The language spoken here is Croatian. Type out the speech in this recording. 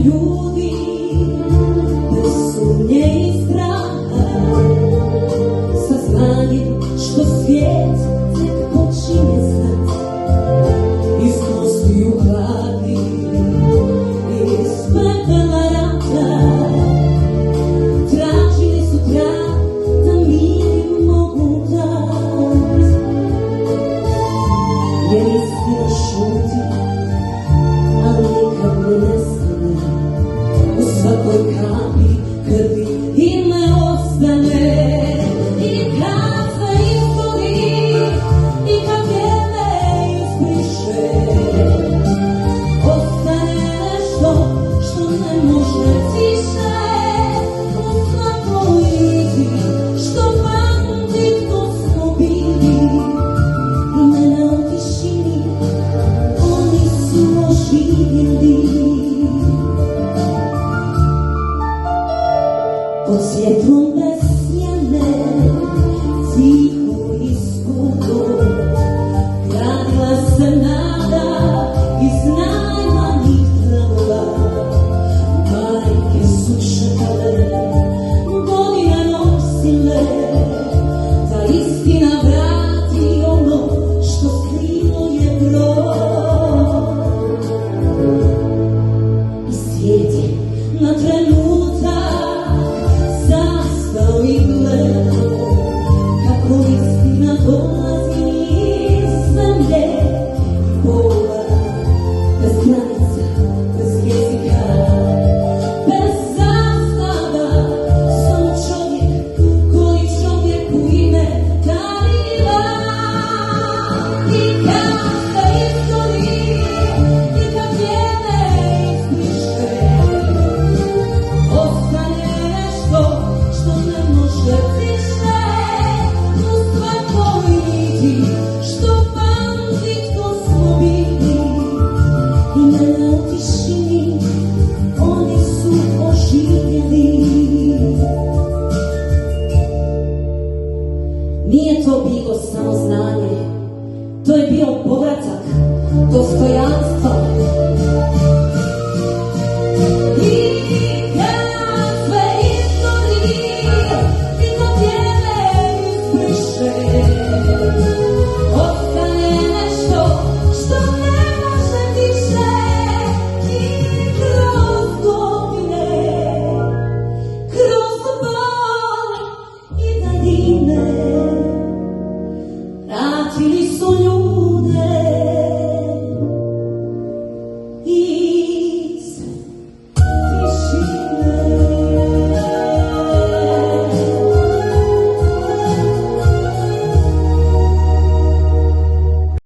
ljudi bez sumnje i straha, saznanjem što svijet tek počinje znat, iz kostiju hladi, iz pepela rata, tražili su trag da mir mogu dat, jer istina šuti, ali nikad ne nestane, u svakoj kapi krvi ime ostane. I kad se izgori, i kad vrijeme izbriše, ostane nešto što ne može više. U svakoj rizi što pamti tko smo bili, imena u tišini oni su oživjeli. Pod svjetlom besmjerne, tiho i skupo, gradila se nada iz najmanjih tragova. Majke su šepale, godine nosile, da istina vrati ono što skrilo je broj. I svijet je na trenutak zastao i gledao kako istina dolazi iz zemlje i pola bez granice.